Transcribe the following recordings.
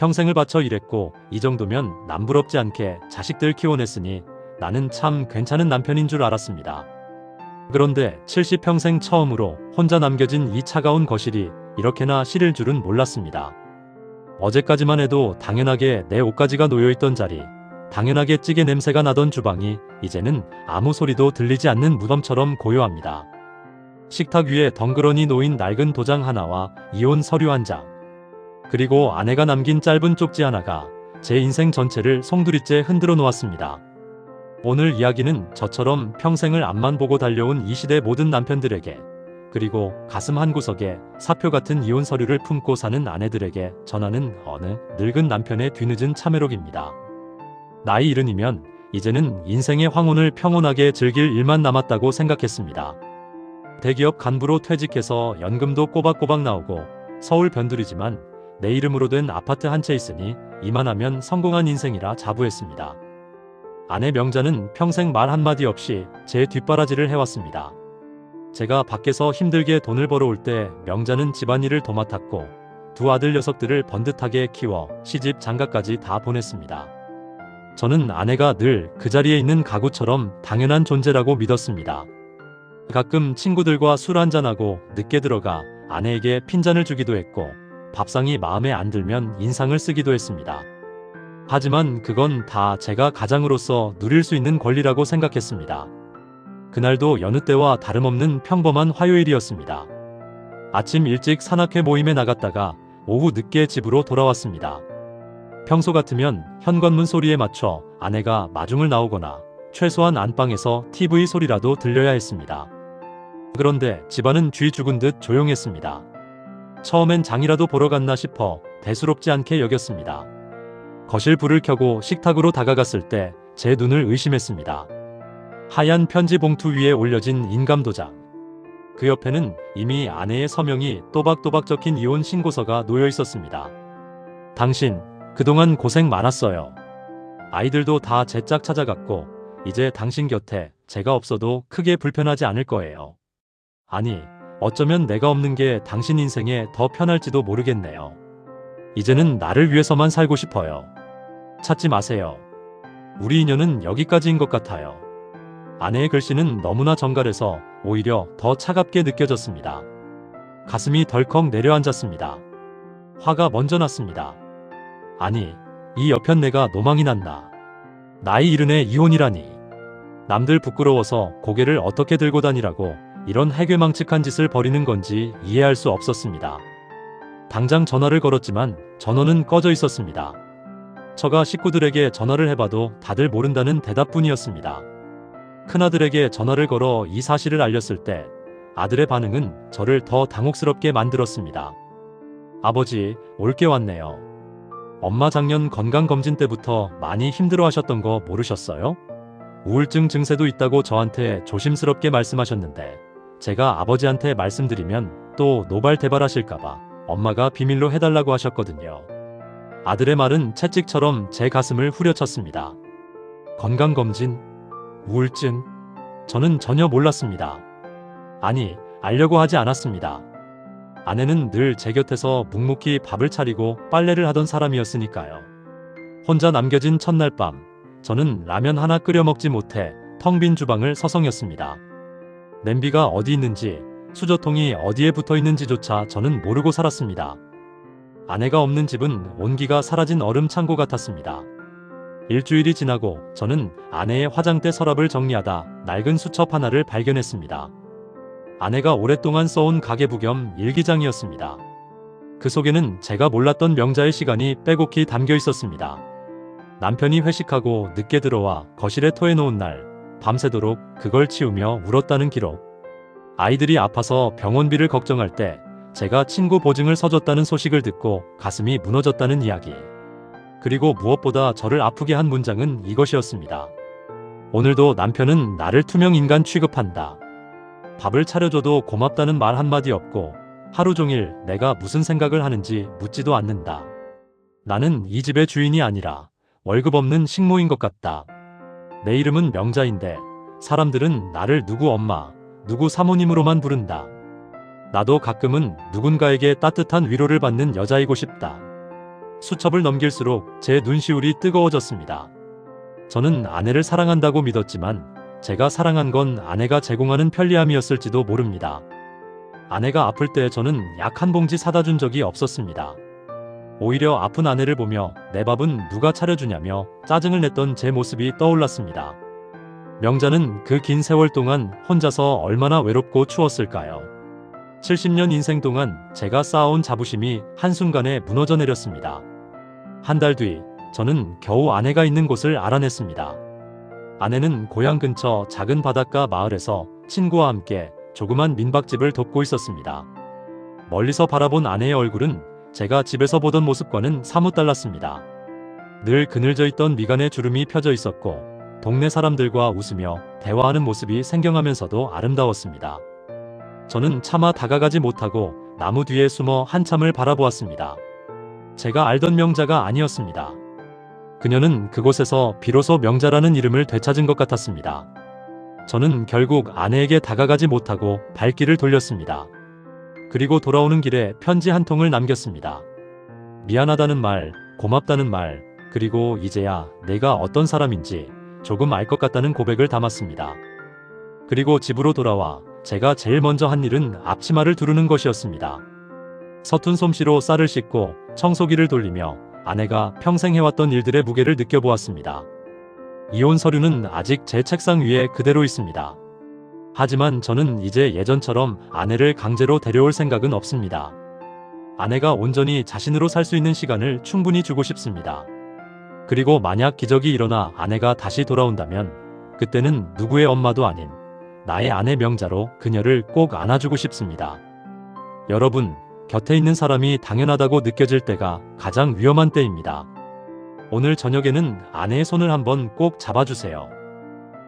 평생을 바쳐 일했고 이 정도면 남부럽지 않게 자식들 키워냈으니 나는 참 괜찮은 남편인 줄 알았습니다. 그런데 70평생 처음으로 혼자 남겨진 이 차가운 거실이 이렇게나 시릴 줄은 몰랐습니다. 어제까지만 해도 당연하게 내 옷가지가 놓여있던 자리, 당연하게 찌개 냄새가 나던 주방이 이제는 아무 소리도 들리지 않는 무덤처럼 고요합니다. 식탁 위에 덩그러니 놓인 낡은 도장 하나와 이혼 서류 한 장, 그리고 아내가 남긴 짧은 쪽지 하나가 제 인생 전체를 송두리째 흔들어 놓았습니다. 오늘 이야기는 저처럼 평생을 앞만 보고 달려온 이 시대 모든 남편들에게, 그리고 가슴 한구석에 사표 같은 이혼 서류를 품고 사는 아내들에게 전하는 어느 늙은 남편의 뒤늦은 참회록입니다. 나이 70이면 이제는 인생의 황혼을 평온하게 즐길 일만 남았다고 생각했습니다. 대기업 간부로 퇴직해서 연금도 꼬박꼬박 나오고 서울 변두리지만 내 이름으로 된 아파트 한 채 있으니 이만하면 성공한 인생이라 자부했습니다. 아내 명자는 평생 말 한마디 없이 제 뒷바라지를 해왔습니다. 제가 밖에서 힘들게 돈을 벌어올 때 명자는 집안일을 도맡았고 두 아들 녀석들을 번듯하게 키워 시집 장가까지 다 보냈습니다. 저는 아내가 늘 그 자리에 있는 가구처럼 당연한 존재라고 믿었습니다. 가끔 친구들과 술 한잔하고 늦게 들어가 아내에게 핀잔을 주기도 했고 밥상이 마음에 안 들면 인상을 쓰기도 했습니다. 하지만 그건 다 제가 가장으로서 누릴 수 있는 권리라고 생각했습니다. 그날도 여느 때와 다름없는 평범한 화요일이었습니다. 아침 일찍 산악회 모임에 나갔다가 오후 늦게 집으로 돌아왔습니다. 평소 같으면 현관문 소리에 맞춰 아내가 마중을 나오거나 최소한 안방에서 TV 소리라도 들려야 했습니다. 그런데 집안은 쥐 죽은 듯 조용했습니다. 처음엔 장이라도 보러 갔나 싶어 대수롭지 않게 여겼습니다. 거실 불을 켜고 식탁으로 다가갔을 때 제 눈을 의심했습니다. 하얀 편지 봉투 위에 올려진 인감도장. 그 옆에는 이미 아내의 서명이 또박또박 적힌 이혼 신고서가 놓여 있었습니다. 당신, 그동안 고생 많았어요. 아이들도 다 제 짝 찾아갔고 이제 당신 곁에 제가 없어도 크게 불편하지 않을 거예요. 아니, 어쩌면 내가 없는 게 당신 인생에 더 편할지도 모르겠네요. 이제는 나를 위해서만 살고 싶어요. 찾지 마세요. 우리 인연은 여기까지인 것 같아요. 아내의 글씨는 너무나 정갈해서 오히려 더 차갑게 느껴졌습니다. 가슴이 덜컥 내려앉았습니다. 화가 먼저 났습니다. 아니, 이 여편 내가 노망이 났나. 나이 70에 이혼이라니. 남들 부끄러워서 고개를 어떻게 들고 다니라고 이런 해괴망측한 짓을 벌이는 건지 이해할 수 없었습니다. 당장 전화를 걸었지만 전원은 꺼져 있었습니다. 처가 식구들에게 전화를 해봐도 다들 모른다는 대답뿐이었습니다. 큰아들에게 전화를 걸어 이 사실을 알렸을 때 아들의 반응은 저를 더 당혹스럽게 만들었습니다. 아버지, 올 게 왔네요. 엄마 작년 건강검진 때부터 많이 힘들어하셨던 거 모르셨어요? 우울증 증세도 있다고 저한테 조심스럽게 말씀하셨는데 제가 아버지한테 말씀드리면 또 노발대발하실까봐 엄마가 비밀로 해달라고 하셨거든요. 아들의 말은 채찍처럼 제 가슴을 후려쳤습니다. 건강검진? 우울증? 저는 전혀 몰랐습니다. 아니, 알려고 하지 않았습니다. 아내는 늘 제 곁에서 묵묵히 밥을 차리고 빨래를 하던 사람이었으니까요. 혼자 남겨진 첫날 밤, 저는 라면 하나 끓여 먹지 못해 텅 빈 주방을 서성였습니다. 냄비가 어디 있는지, 수저통이 어디에 붙어 있는지조차 저는 모르고 살았습니다. 아내가 없는 집은 온기가 사라진 얼음 창고 같았습니다. 일주일이 지나고 저는 아내의 화장대 서랍을 정리하다 낡은 수첩 하나를 발견했습니다. 아내가 오랫동안 써온 가계부 겸 일기장이었습니다. 그 속에는 제가 몰랐던 명자의 시간이 빼곡히 담겨 있었습니다. 남편이 회식하고 늦게 들어와 거실에 토해놓은 날, 밤새도록 그걸 치우며 울었다는 기록. 아이들이 아파서 병원비를 걱정할 때 제가 친구 보증을 서줬다는 소식을 듣고 가슴이 무너졌다는 이야기. 그리고 무엇보다 저를 아프게 한 문장은 이것이었습니다. 오늘도 남편은 나를 투명 인간 취급한다. 밥을 차려줘도 고맙다는 말 한마디 없고 하루 종일 내가 무슨 생각을 하는지 묻지도 않는다. 나는 이 집의 주인이 아니라 월급 없는 식모인 것 같다. 내 이름은 명자인데 사람들은 나를 누구 엄마, 누구 사모님으로만 부른다. 나도 가끔은 누군가에게 따뜻한 위로를 받는 여자이고 싶다. 수첩을 넘길수록 제 눈시울이 뜨거워졌습니다. 저는 아내를 사랑한다고 믿었지만 제가 사랑한 건 아내가 제공하는 편리함이었을지도 모릅니다. 아내가 아플 때 저는 약 한 봉지 사다 준 적이 없었습니다. 오히려 아픈 아내를 보며 내 밥은 누가 차려주냐며 짜증을 냈던 제 모습이 떠올랐습니다. 명자는 그 긴 세월 동안 혼자서 얼마나 외롭고 추웠을까요? 70년 인생 동안 제가 쌓아온 자부심이 한순간에 무너져 내렸습니다. 한 달 뒤, 저는 겨우 아내가 있는 곳을 알아냈습니다. 아내는 고향 근처 작은 바닷가 마을에서 친구와 함께 조그만 민박집을 돕고 있었습니다. 멀리서 바라본 아내의 얼굴은 제가 집에서 보던 모습과는 사뭇 달랐습니다. 늘 그늘져 있던 미간에 주름이 펴져 있었고 동네 사람들과 웃으며 대화하는 모습이 생경하면서도 아름다웠습니다. 저는 차마 다가가지 못하고 나무 뒤에 숨어 한참을 바라보았습니다. 제가 알던 명자가 아니었습니다. 그녀는 그곳에서 비로소 명자라는 이름을 되찾은 것 같았습니다. 저는 결국 아내에게 다가가지 못하고 발길을 돌렸습니다. 그리고 돌아오는 길에 편지 한 통을 남겼습니다. 미안하다는 말, 고맙다는 말, 그리고 이제야 내가 어떤 사람인지 조금 알 것 같다는 고백을 담았습니다. 그리고 집으로 돌아와 제가 제일 먼저 한 일은 앞치마를 두르는 것이었습니다. 서툰 솜씨로 쌀을 씻고 청소기를 돌리며 아내가 평생 해왔던 일들의 무게를 느껴보았습니다. 이혼 서류는 아직 제 책상 위에 그대로 있습니다. 하지만 저는 이제 예전처럼 아내를 강제로 데려올 생각은 없습니다. 아내가 온전히 자신으로 살 수 있는 시간을 충분히 주고 싶습니다. 그리고 만약 기적이 일어나 아내가 다시 돌아온다면 그때는 누구의 엄마도 아닌 나의 아내 명자로 그녀를 꼭 안아주고 싶습니다. 여러분, 곁에 있는 사람이 당연하다고 느껴질 때가 가장 위험한 때입니다. 오늘 저녁에는 아내의 손을 한번 꼭 잡아주세요.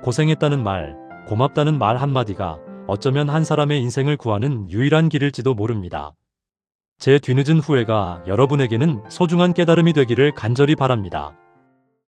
고생했다는 말, 고맙다는 말 한마디가 어쩌면 한 사람의 인생을 구하는 유일한 길일지도 모릅니다. 제 뒤늦은 후회가 여러분에게는 소중한 깨달음이 되기를 간절히 바랍니다.